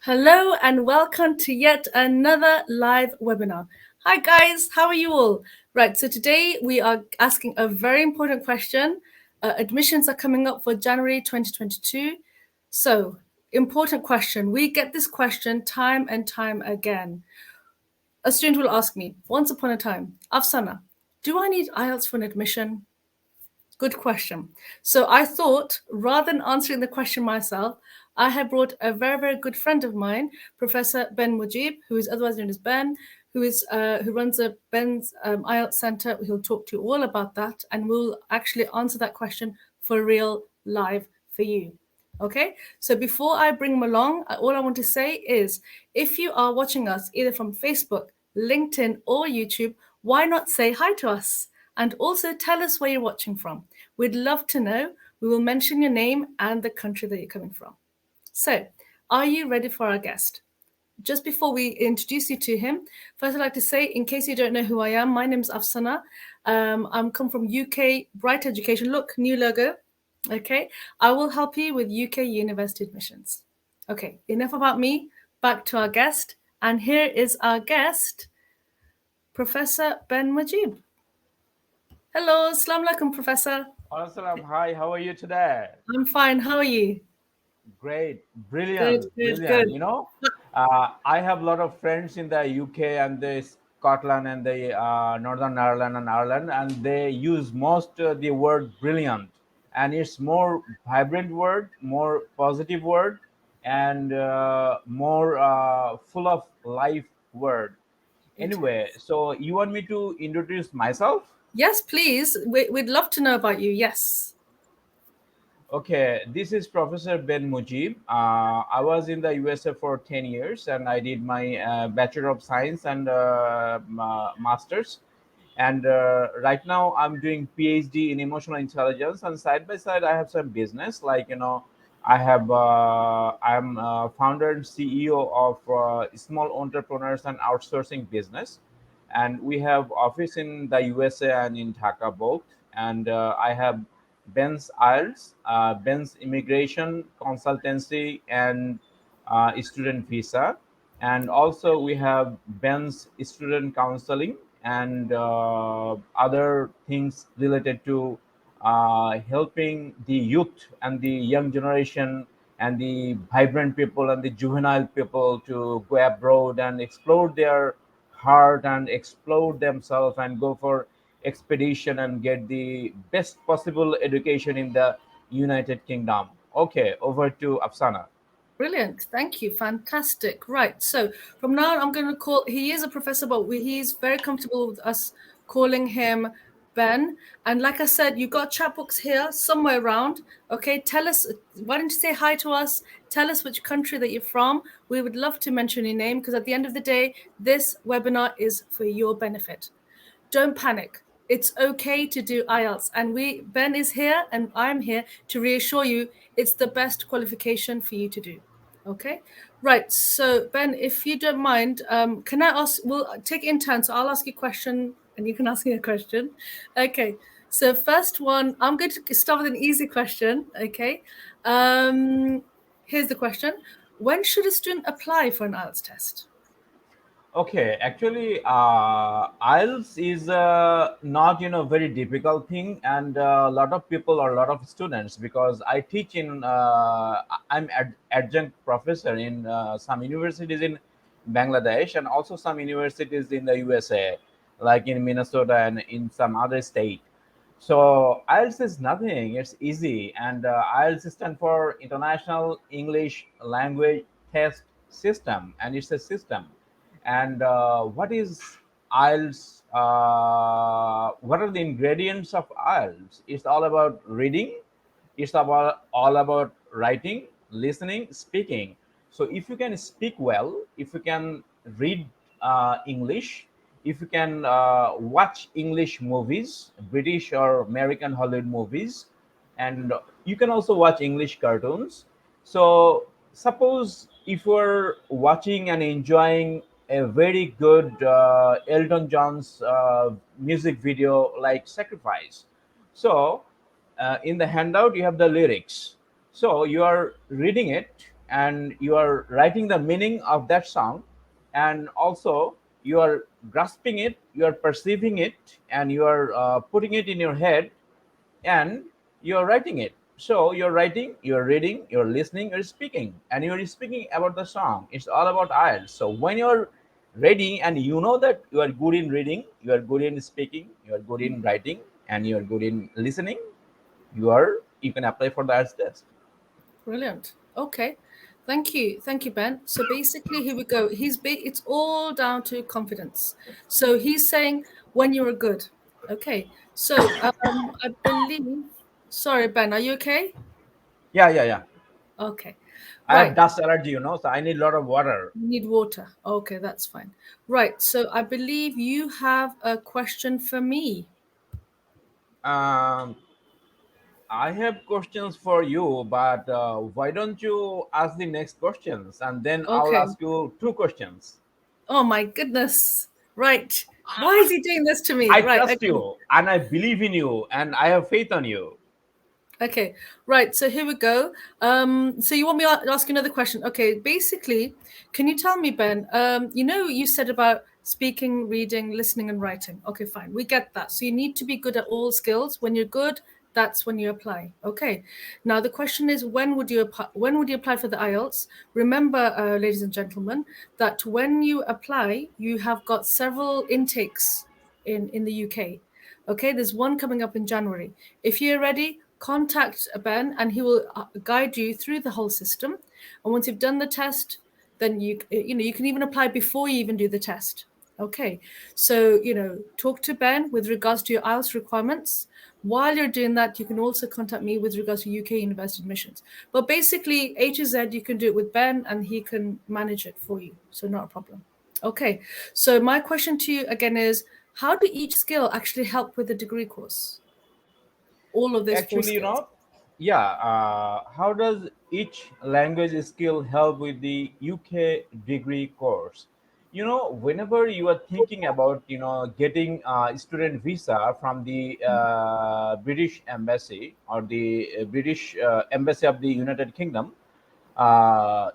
Hello and welcome to yet another live webinar. Hi guys, how are you all? Right, so today we are asking a very important question. Admissions are coming up for January 2022. So, important question. We get this question time and time again. A student will ask me, once upon a time, Afsana, do I need IELTS for an admission? Good question. So I thought, rather than answering the question myself, I have brought a very, very good friend of mine, Professor Ben Mujib, who is otherwise known as Ben, who runs a Ben's IELTS Center. He'll talk to you all about that, and we'll actually answer that question for real, live for you. Okay, so before I bring him along, all I want to say is, if you are watching us either from Facebook, LinkedIn, or YouTube, why not say hi to us? And also tell us where you're watching from. We'd love to know. We will mention your name and the country that you're coming from. So, are you ready for our guest? Just before we introduce you to him, first I'd like to say, in case you don't know who I am, my name is Afsana. I'm come from UK Bright Education. Look, new logo. Okay, I will help you with UK university admissions. Okay, enough about me. Back to our guest. And here is our guest, Professor Ben Majib. Hello, Assalamu alaikum, Professor. Assalam, hi, how are you today? I'm fine. How are you? Great, Good, brilliant, good, good. brilliant. I have a lot of friends in the UK and the Scotland and the Northern Ireland and Ireland, and they use most the word brilliant, and it's more vibrant word, more positive word, and more full of life word. It Anyway, is. so you want me to introduce myself? Yes, please. We'd love to know about you. Yes. Okay, this is Professor Ben Mujib. I was in the USA for 10 years and I did my Bachelor of Science and Masters. And right now I'm doing PhD in emotional intelligence. And side by side, I have some business I'm founder and CEO of small entrepreneurs and outsourcing business. And we have office in the USA and in Dhaka both. And I have Ben's IELTS, Ben's Immigration Consultancy and Student Visa. And also we have Ben's Student Counseling and other things related to helping the youth and the young generation and the vibrant people and the juvenile people to go abroad and explore their heart and explore themselves and go for expedition and get the best possible education in the United Kingdom. Okay, over to Afsana. Brilliant. Thank you. Fantastic. Right. So from now on, I'm going to call, he is a professor, but he's very comfortable with us calling him Ben. And like I said, you've got chat books here somewhere around. Okay. Tell us, why don't you say hi to us? Tell us which country that you're from. We would love to mention your name because at the end of the day, this webinar is for your benefit. Don't panic. It's okay to do IELTS. And Ben is here and I'm here to reassure you it's the best qualification for you to do. Okay. Right. So, Ben, if you don't mind, can I ask? We'll take it in turn. So, I'll ask you a question and you can ask me a question. Okay. So, first one, I'm going to start with an easy question. Okay. Here's the question. When should a student apply for an IELTS test? Okay, actually, IELTS is not very difficult thing, and a lot of people or a lot of students because I teach in I'm adjunct professor in some universities in Bangladesh and also some universities in the USA, like in Minnesota and in some other state. So IELTS is nothing; it's easy, and IELTS stand for International English Language Test System, and it's a system. And what is IELTS? What are the ingredients of IELTS? It's all about reading. It's about all about writing, listening, speaking. So if you can speak well, if you can read English, if you can watch English movies, British or American Hollywood movies, and you can also watch English cartoons. So suppose if you're watching and enjoying a very good Elton John's music video like Sacrifice. So in the handout you have the lyrics. So you are reading it and you are writing the meaning of that song, and also you are grasping it, you are perceiving it, and you are putting it in your head, and you're writing it. So you're writing, you're reading, you're listening, you're speaking, and you're speaking about the song. It's all about IELTS. So when you're ready and you know that you are good in reading, you are good in speaking, you are good in writing, and you are good in listening, you can apply for the IELTS test. Brilliant. Okay. Thank you, Ben. So basically, here we go. It's all down to confidence. So he's saying when you're good. Okay. So I believe. Sorry, Ben. Are you okay? Yeah, yeah, yeah. Okay. I have Right. dust allergy, so I need a lot of water. You need water. Okay, that's fine. Right. So I believe you have a question for me. Um, I have questions for you, but why don't you ask the next questions and then I'll Okay. ask you two questions. Oh my goodness. Right. Why is he doing this to me? I Right. trust Okay. you and I believe in you and I have faith on you. Okay, right. So here we go. So you want me to ask you another question? Okay, basically, can you tell me, Ben? You said about speaking, reading, listening, and writing. Okay, fine. We get that. So you need to be good at all skills. When you're good, that's when you apply. Okay. Now the question is, when would you apply? When would you apply for the IELTS? Remember, ladies and gentlemen, that when you apply, you have got several intakes in the UK. Okay, there's one coming up in January. If you're ready, contact Ben and he will guide you through the whole system. And once you've done the test, then you can even apply before you even do the test. Okay, so talk to Ben with regards to your IELTS requirements. While you're doing that, you can also contact me with regards to UK university admissions. But basically, A to Z, you can do it with Ben and he can manage it for you. So, not a problem. Okay, so my question to you again is, how do each skill actually help with the degree course? All of those four Actually, skills. yeah, how does each language skill help with the UK degree course? Whenever you are thinking about, getting a student visa from the British Embassy or the British Embassy of the United Kingdom,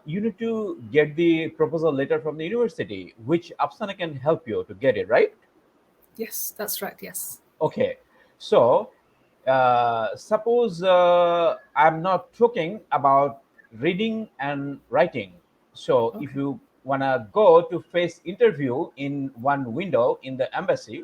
you need to get the proposal letter from the university, which Apsana can help you to get it, right? Yes, that's right. Yes. Okay, so suppose I'm not talking about reading and writing. So if Okay. you wanna go to face interview in one window in the embassy,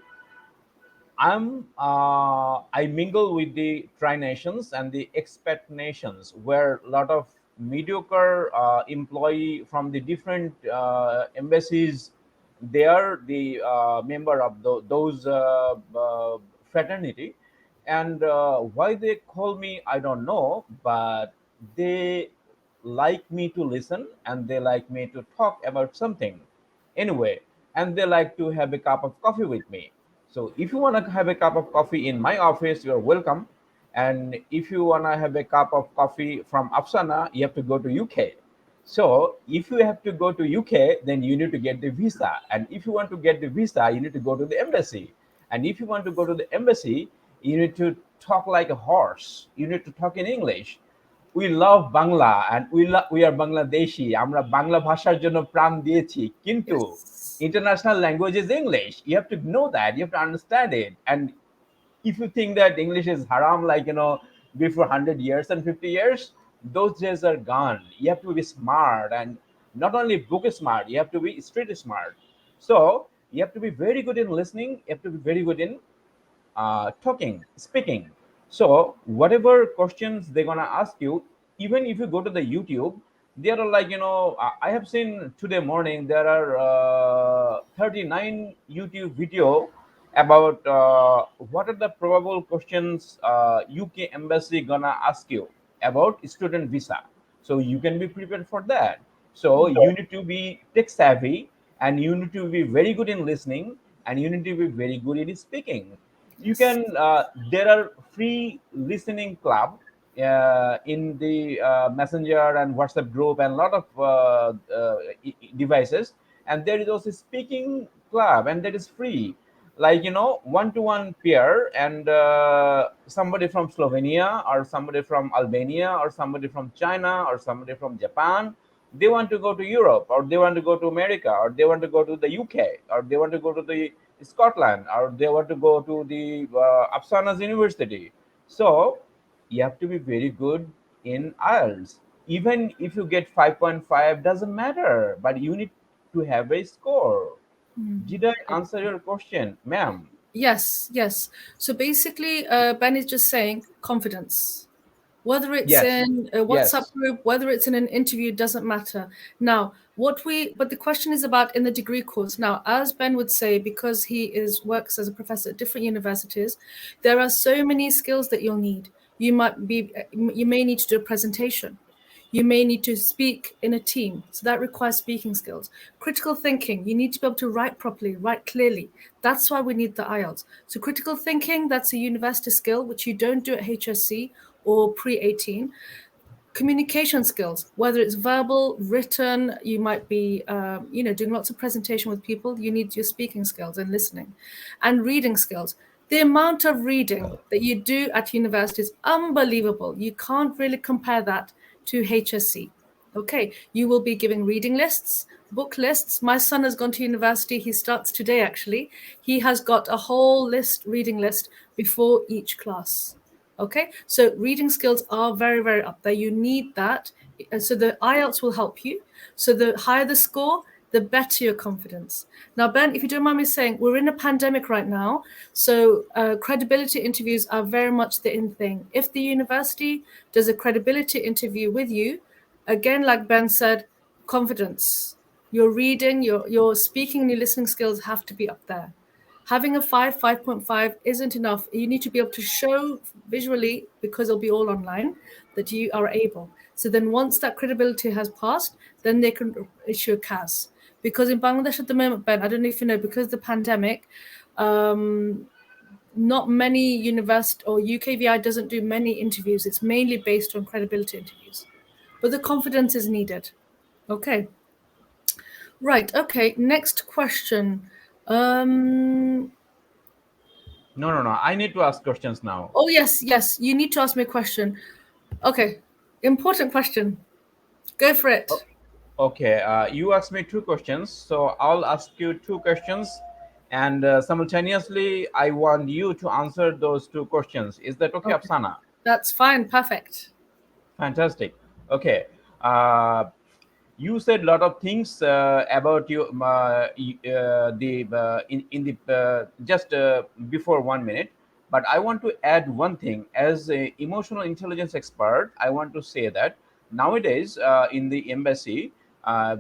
I mingle with the tri nations and the expat nations, where a lot of mediocre employee from the different embassies, they are the member of those fraternity, and why they call me I don't know, but they like me to listen and they like me to talk about something anyway, and they like to have a cup of coffee with me. So if you want to have a cup of coffee in my office, you're welcome. And if you want to have a cup of coffee from Afsana, you have to go to UK. So if you have to go to UK, then you need to get the visa. And if you want to get the visa, you need to go to the embassy. And if you want to go to the embassy, you need to talk like a horse. You need to talk in English. We love Bangla and we are Bangladeshi. আমরা বাংলা ভাষার জন্য প্রাণ দিয়েছি, কিন্তু Yes. international language is English. You have to know that, you have to understand it. And if you think that English is haram, like before 100 years and 50 years, those days are gone. You have to be smart, and not only book smart, you have to be street smart. So you have to be very good in listening, you have to be very good in talking, speaking. So whatever questions they're gonna ask you, even if you go to the YouTube, there are like I have seen today morning there are 39 YouTube video about what are the probable questions UK embassy gonna ask you about student visa. So you can be prepared for that. So you need to be tech savvy, and you need to be very good in listening, and you need to be very good in speaking. You Yes. can There are free listening club in the messenger and WhatsApp group and a lot of devices, and there is also speaking club, and that is free. like one-to-one pair, and somebody from Slovenia or somebody from Albania or somebody from China or somebody from Japan, they want to go to Europe, or they want to go to America, or they want to go to the UK, or they want to go to the Scotland, or they want to go to the Apsana's University. So you have to be very good in IELTS. Even if you get 5.5, doesn't matter, but you need to have a score. Did I answer your question, ma'am? Yes, yes. So basically, Ben is just saying confidence. Whether it's Yes, in a WhatsApp yes. group, whether it's in an interview, doesn't matter. Now, but the question is about in the degree course. Now, as Ben would say, because he is works as a professor at different universities, there are so many skills that you'll need. You may need to do a presentation. You may need to speak in a team. So that requires speaking skills. Critical thinking, you need to be able to write properly, write clearly. That's why we need the IELTS. So critical thinking, that's a university skill, which you don't do at HSC or pre-18. Communication skills, whether it's verbal, written, you might be doing lots of presentation with people, you need your speaking skills and listening. And reading skills, the amount of reading that you do at university is unbelievable. You can't really compare that to HSC. Okay, you will be giving reading lists, book lists. My son has gone to university. He starts today, actually. He has got a whole reading list before each class. Okay, so reading skills are very, very up there. You need that. So the IELTS will help you. So the higher the score, the better your confidence. Now, Ben, if you don't mind me saying, we're in a pandemic right now. So credibility interviews are very much the in thing. If the university does a credibility interview with you, again, like Ben said, confidence. Your reading, your speaking, and your listening skills have to be up there. Having a 5.5 isn't enough. You need to be able to show visually, because it'll be all online, that you are able. So then once that credibility has passed, then they can issue a CAS. Because in Bangladesh at the moment, Ben, I don't know if you know, because of the pandemic, not many university or UKVI doesn't do many interviews. It's mainly based on credibility interviews. But the confidence is needed. Okay. Right. Okay. Next question. Um, No, no, no. I need to ask questions now. Oh, yes, yes. You need to ask me a question. Okay. Important question. Go for O- it. Okay, you asked me two questions, so I'll ask you two questions, and simultaneously, I want you to answer those two questions. Is that okay, Okay. Afsana? That's fine. Perfect. Fantastic. Okay. Uh, you said a lot of things about you the in the just before 1 minute, but I want to add one thing. As a emotional intelligence expert, I want to say that nowadays in the embassy,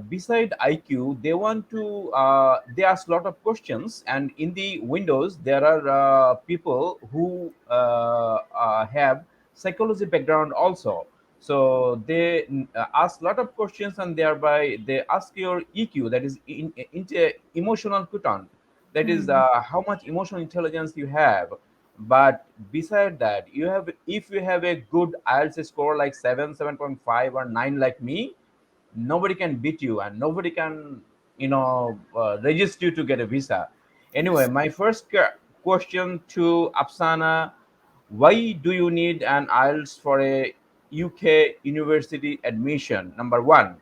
beside IQ, they want to they ask a lot of questions, and in the windows there are people who have psychology background also. So they ask a lot of questions, and thereby they ask your EQ, that is emotional quotient, that is Hmm. how much emotional intelligence you have. But beside that, you have, if you have a good IELTS score like 7, 7.5 or 9 like me, nobody can beat you, and nobody can register you to get a visa. Anyway, Yes. my first question to Apsana: why do you need an IELTS for a UK university admission? Number one.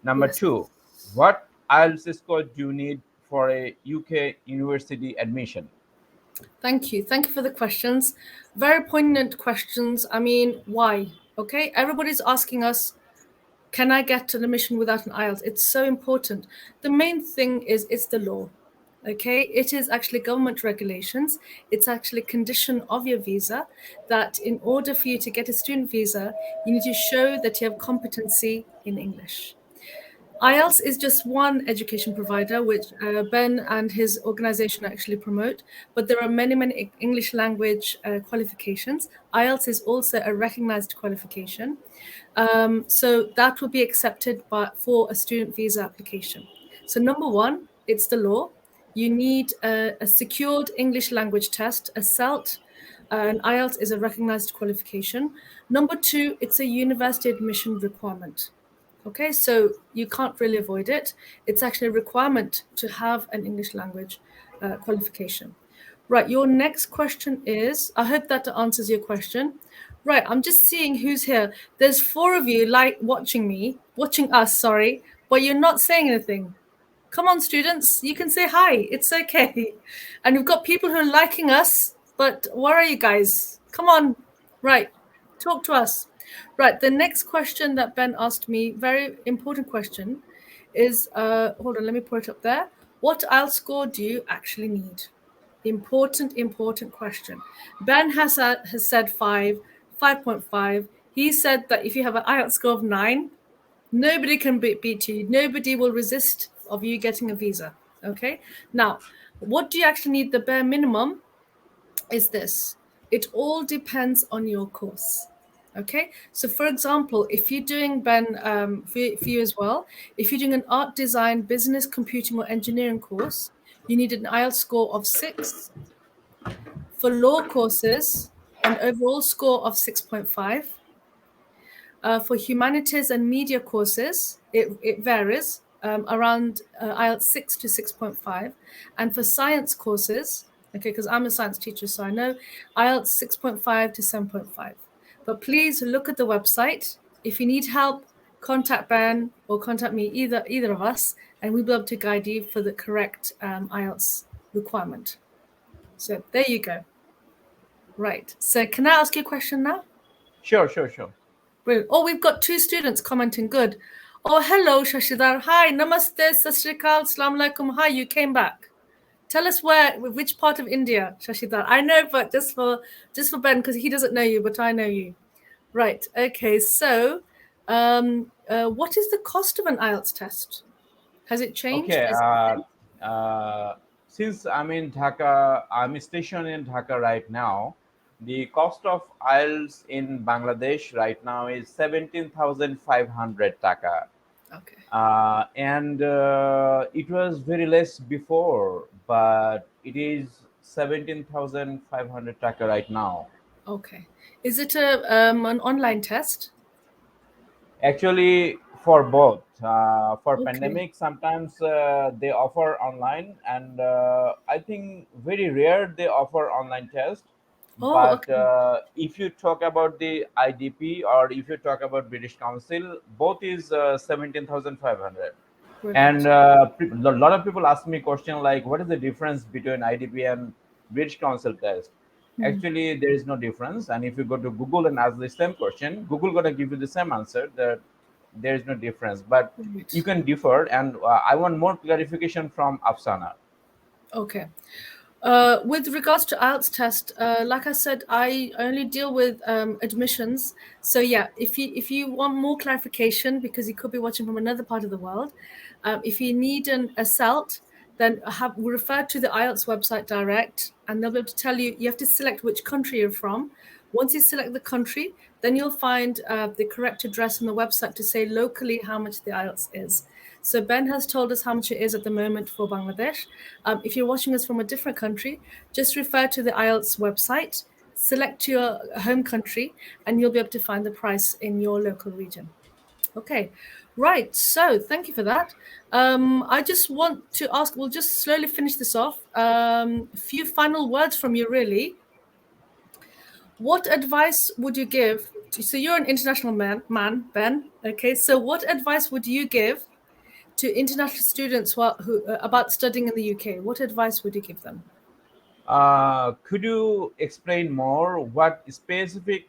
Number Yes. two, what IELTS score do you need for a UK university admission? Thank you. Thank you for the questions. Very poignant questions. I mean, why? Okay. Everybody's asking us, can I get an admission without an IELTS? It's so important. The main thing is it's the law. Okay, it is actually government regulations. It's actually a condition of your visa that in order for you to get a student visa, you need to show that you have competency in English. IELTS is just one education provider, which Ben and his organization actually promote, but there are many, many English language qualifications. IELTS is also a recognized qualification. So that will be accepted for a student visa application. So, number one, it's the law. You need a secured English language test, a CELT. And IELTS is a recognized qualification. Number two, it's a university admission requirement. Okay, so you can't really avoid it. It's actually a requirement to have an English language qualification. Right, your next question is, I hope that answers your question. Right, I'm just seeing who's here. There's four of you like watching us, sorry, but you're not saying anything. Come on, students, you can say hi. It's okay. And we've got people who are liking us, but where are you guys? Come on. Right, talk to us. Right, the next question that Ben asked me, very important question, is hold on, let me put it up there. What IELTS score do you actually need? Important question. Ben has said 5.5. He said that if you have an IELTS score of 9, nobody can beat you. Nobody will resist of you getting a visa. Okay. Now, what do you actually need? The bare minimum is this. It all depends on your course. Okay. So, for example, if you're doing Ben, for you as well, if you're doing an art design, business, computing, or engineering course, you need an IELTS score of 6. For law courses, an overall score of 6.5. For humanities and media courses, it varies around IELTS 6 to 6.5. And for science courses, okay, because I'm a science teacher, so I know IELTS 6.5 to 7.5. But please look at the website. If you need help, contact Ben or contact me, either of us, and we'll be able to guide you for the correct IELTS requirement. So there you go. Right. So can I ask you a question now? Sure, sure, sure. Brilliant. Oh, we've got two students commenting. Good. Oh, hello, Shashidhar. Hi, namaste, sasrikal, salam alaikum. Hi, you came back. Tell us which part of India, Shashidhar. I know, but just for Ben, because he doesn't know you, but I know you. Right. Okay. So, what is the cost of an IELTS test? Has it changed? Okay. Is it the same? Since I'm in Dhaka, I'm stationed in Dhaka right now. The cost of IELTS in Bangladesh right now is 17,500 taka. Okay. And it was very less before, but it is 17,500 taka right now. Okay. Is it an online test? Actually, for both. For Okay. pandemic, sometimes they offer online, and I think very rare they offer online test. Oh, But okay. if you talk about the IDP or if you talk about British Council, both is 17,500. And Brilliant. a lot of people ask me question like, what is the difference between IDP and British Council test? Hmm. Actually, there is no difference. And if you go to Google and ask the same question, Google gonna give you the same answer that there is no difference. But you Right. can differ, and I want more clarification from Afsana. Okay. With regards to IELTS test, like I said, I only deal with admissions. So yeah, if you want more clarification, because you could be watching from another part of the world, if you need a CELT, then we refer to the IELTS website direct, and they'll be able to tell you. You have to select which country you're from. Once you select the country, then you'll find the correct address on the website to say locally how much the IELTS is. So Ben has told us how much it is at the moment for Bangladesh. If you're watching us from a different country, just refer to the IELTS website, select your home country, and you'll be able to find the price in your local region. Okay, right. So thank you for that. I just want to ask, we'll just slowly finish this off. A few final words from you, really. What advice would you give? So you're an international man, Ben. Okay, so what advice would you give to international students who about studying in the UK? What advice would you give them? Could you explain more what specific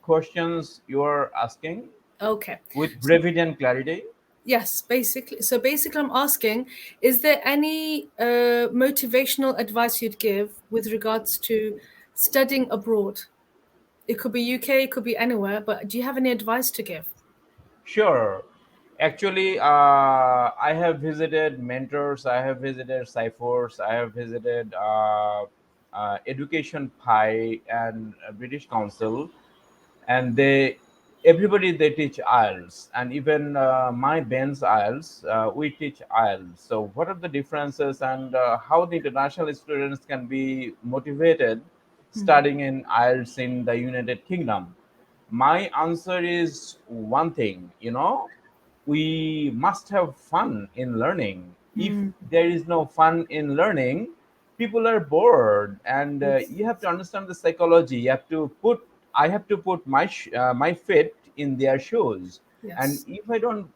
questions you are asking Okay. with So brevity and clarity? yes, basically. So basically, I'm asking: is there any motivational advice you'd give with regards to studying abroad? It could be UK, it could be anywhere, but do you have any advice to give? Sure. Actually, I have visited mentors, I have visited ciphers, I have visited Education Pi and British Council, and everybody they teach IELTS, and even my band's IELTS, we teach IELTS. So, what are the differences, and how the international students can be motivated Hmm. studying in IELTS in the United Kingdom? My answer is one thing, we must have fun in learning. If Hmm. there is no fun in learning, people are bored, and Yes. you have to understand the psychology. You have to put I have to put my feet in their shoes, and Yes. if I don't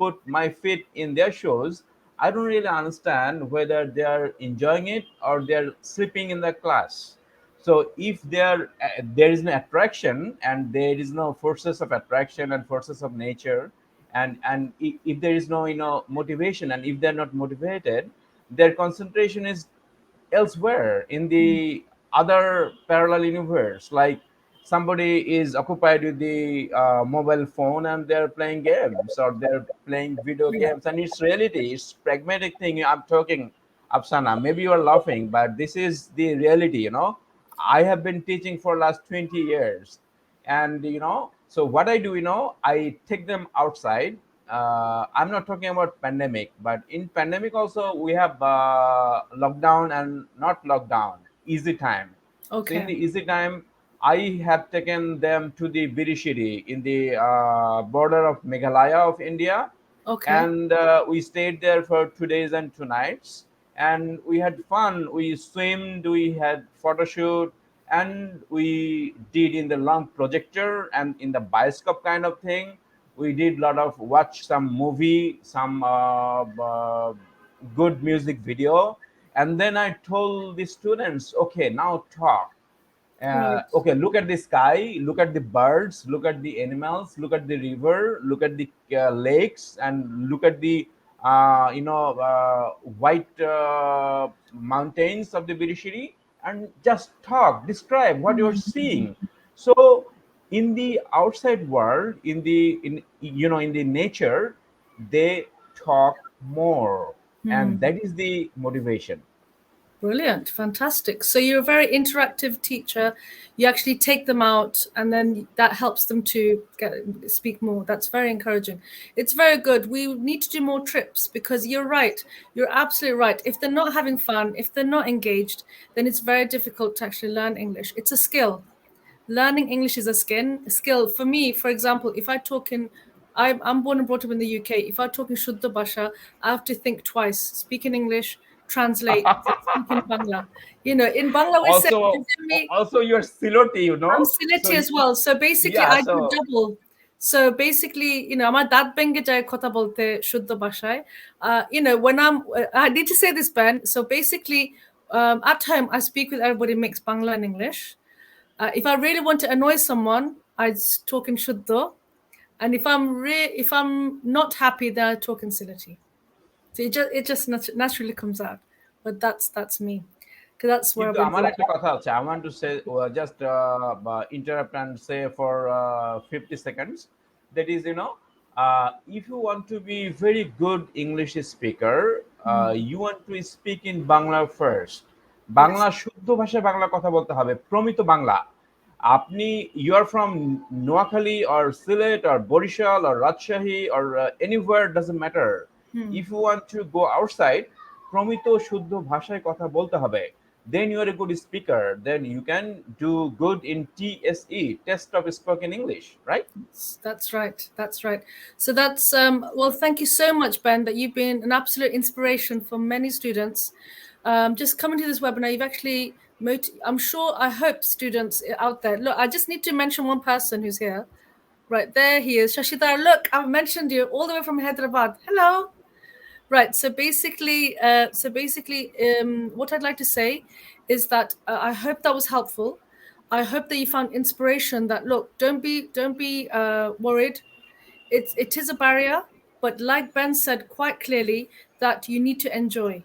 put my feet in their shoes, I don't really understand whether they are enjoying it or they are sleeping in the class. So if there is no attraction, and there is no forces of attraction and forces of nature, and if there is no motivation, and if they're not motivated, their concentration is elsewhere in Mm. the other parallel universe. Like somebody is occupied with the mobile phone, and they're playing games, or they're playing video Yeah. games, and it's reality, it's pragmatic thing I'm talking. Afsana, maybe you are laughing, but this is the reality. I have been teaching for last 20 years, and so what I do, I take them outside. I'm not talking about pandemic, but in pandemic also we have lockdown and not lockdown, easy time. So in Okay. the easy time, I have taken them to the Birishiri in the border of Meghalaya of India, Okay. and we stayed there for 2 days and 2 nights, and we had fun. We swam, we had photo shoot, and we did in the long projector and in the bioscope kind of thing. We did a lot of watch some movie, some good music video, and then I told the students, okay, now talk. Right. Okay, look at the sky, look at the birds, look at the animals, look at the river, look at the lakes, and look at the white mountains of the Birishiri, and just talk, describe what you're Mhm. seeing. So in the outside world, in the nature, they talk more, and Hmm. that is the motivation. Brilliant, fantastic. So you're a very interactive teacher. You actually take them out, and then that helps them to speak more. That's very encouraging. It's very good. We need to do more trips because you're right. You're absolutely right. If they're not having fun, if they're not engaged, then it's very difficult to actually learn English. It's a skill. Learning English is a skill. For me, for example, if I talk in, I'm born and brought up in the UK. If I talk in Shuddha Bhasha, I have to think twice. Speak in English, translate, speak in Bangla. In Bangla we say, Also you're siloti, I'm so Sylheti as well. So basically, yeah, I do so double. So basically, আমার দাঁত ভেঙে যায় কথা বলতে শুদ্ধ ভাষায়. When I need to say this, Ben. So basically, at home, I speak with everybody mixed Bangla and English. If I really want to annoy someone, I talk in Shuddha. And if I'm not happy, then I talk in Sylheti. So it just naturally comes out. But that's me. Because that's where কিন্তু I've been আমার brought একটা up. কথা হচ্ছে, I want to say just interrupt and say for 50 seconds, that is, if you want to be very good English speaker, Hmm. you want to speak in Bangla first. Yes. Bangla শুদ্ধ ভাষায় বাংলা কথা বলতে হবে, প্রমিত বাংলা। আপনি you are from Noakhali or Sylhet or Borishal or Rajshahi or anywhere, doesn't matter. Hmm. If you want to go outside, প্রমিত শুদ্ধ ভাষায় কথা বলতে হবে, then you are a good speaker, then you can do good in TSE, test of spoken English, right? That's right. That's right. So that's well, thank you so much, Ben, that you've been an absolute inspiration for many students. Just coming to this webinar, you've actually I'm sure, I hope students out there. Look, I just need to mention one person who's here. Right there he is. Shashidhar, look, I've mentioned you all the way from Hyderabad. Hello. Right. So basically, what I'd like to say is that I hope that was helpful. I hope that you found inspiration. That look, don't be worried. It is a barrier, but like Ben said quite clearly, that you need to enjoy.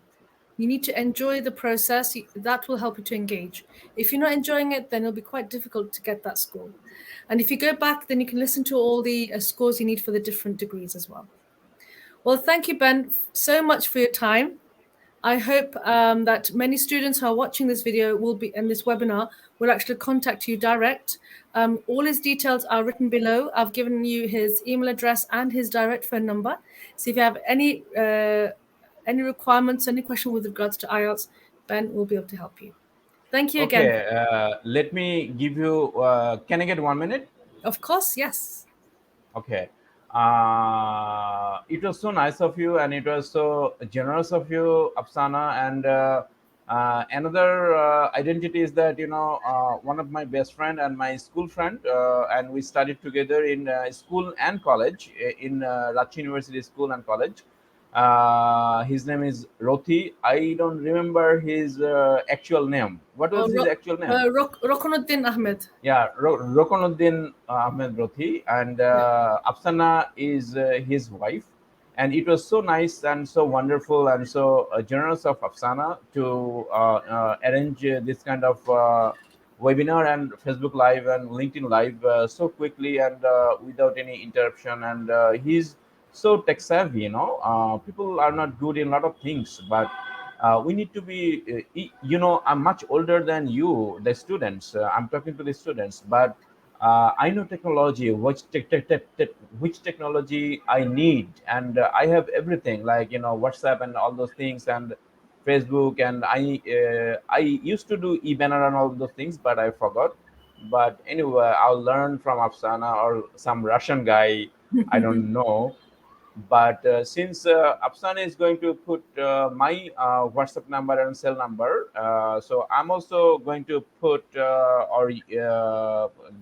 You need to enjoy the process. That will help you to engage. If you're not enjoying it, then it'll be quite difficult to get that score. And if you go back, then you can listen to all the scores you need for the different degrees as well. Well, thank you, Ben, so much for your time. I hope that many students who are watching this video will be in this webinar will actually contact you direct. All his details are written below. I've given you his email address and his direct phone number. So if you have any requirements, any question with regards to IELTS, Ben will be able to help you. Thank you again. Okay, let me give you can I get 1 minute? Of course, yes. Okay. It was so nice of you, and it was so generous of you, Afsana. And Another identity is that one of my best friend and my school friend, and we studied together in school and college in Rachi University School and College. His name is Roti. I don't remember his actual name. What was his actual name? Rokonuddin Ahmed. Yeah, Rokonuddin Ahmed Rothi, and Yeah. Afsana is his wife. And it was so nice and so wonderful and so generous of Afsana to arrange this kind of webinar and Facebook Live and LinkedIn Live so quickly and without any interruption. And he's so tech savvy. People are not good in a lot of things, but we need to be I'm much older than you, the students. I'm talking to the students, but I know technology, which technology I need, and I have everything like WhatsApp and all those things, and Facebook, and I used to do e-banner and all those things, but I forgot. But anyway, I'll learn from Afsana or some Russian guy, I don't know. But since Afsana is going to put my WhatsApp number and cell number, so I'm also going to put or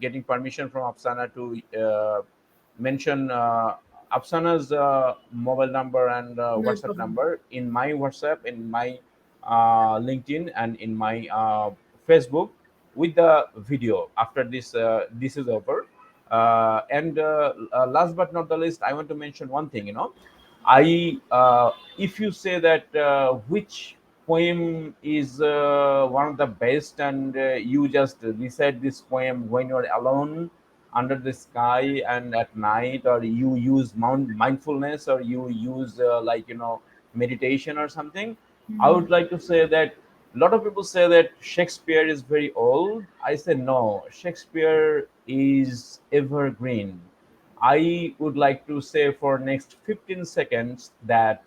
getting permission from Afsana to mention Afsana's mobile number and No WhatsApp problem. number in my WhatsApp, in my LinkedIn, and in my Facebook with the video after this is over. And last but not the least, I want to mention one thing. I if you say that which poem is one of the best, and you just recite this poem when you're alone under the sky and at night, or you use mindfulness, or you use meditation or something, I would like to say that a lot of people say that Shakespeare is very old. I say no, Shakespeare is evergreen. I would like to say for next 15 seconds that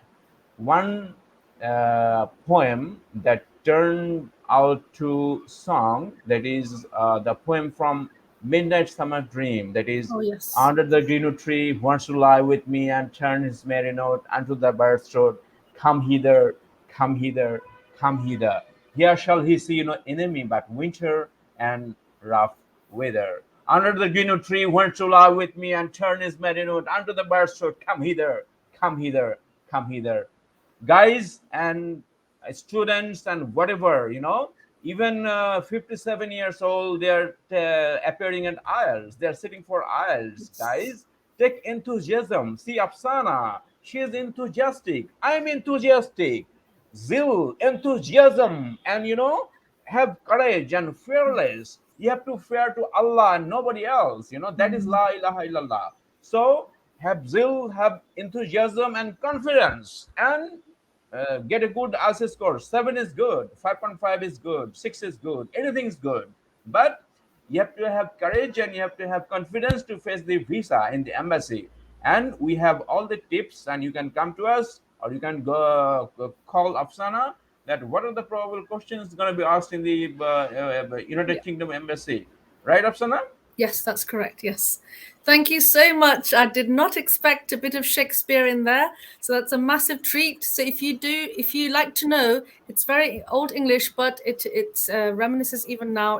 one poem that turned out to song, that is the poem from Midnight Summer Dream, that is Oh yes. under the green tree wants to lie with me and turn his merry note unto the bird's throat, come hither, come hither, come hither, here shall he see no enemy but winter and rough weather. Under the green tree wants to lie with me and turn his merry note unto the bird's throat, come hither, come hither, come hither. Guys and students and whatever, even 57 years old, they're appearing at IELTS, they're sitting for IELTS. Yes. Guys, take enthusiasm. See Afsana, she is enthusiastic, I'm enthusiastic. Zeal, enthusiasm, and have courage and fearless. You have to fear to Allah and nobody else. That is Mhm. la ilaha illallah. So have zeal, have enthusiasm and confidence, and get a good IELTS score. 7 is good, 5.5 is good, 6 is good, anything is good. But you have to have courage and you have to have confidence to face the visa in the embassy. And we have all the tips, and you can come to us, or you can call Afsana, that what are the probable questions going to be asked in the Yeah. United Kingdom embassy. Right, Afsana? Yes, that's correct. Yes. Thank you so much. I did not expect a bit of Shakespeare in there. So that's a massive treat. So if you like to know, it's very old English, but it reminisces even now.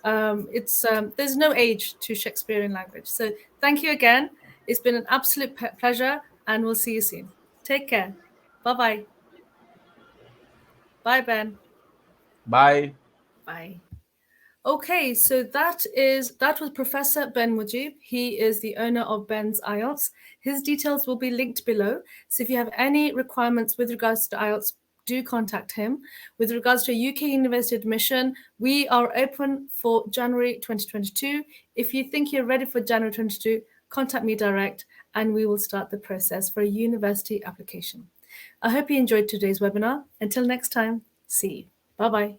There's no age to Shakespearean language. So thank you again. It's been an absolute pleasure, and we'll see you soon. Take care. Bye bye. Bye, Ben. Bye. Bye. Okay, so that was Professor Ben Mujib. He is the owner of Ben's IELTS. His details will be linked below. So if you have any requirements with regards to IELTS, do contact him. With regards to UK university admission, we are open for January 2022. If you think you're ready for January 2022, contact me direct and we will start the process for a university application. I hope you enjoyed today's webinar. Until next time, see you. Bye bye.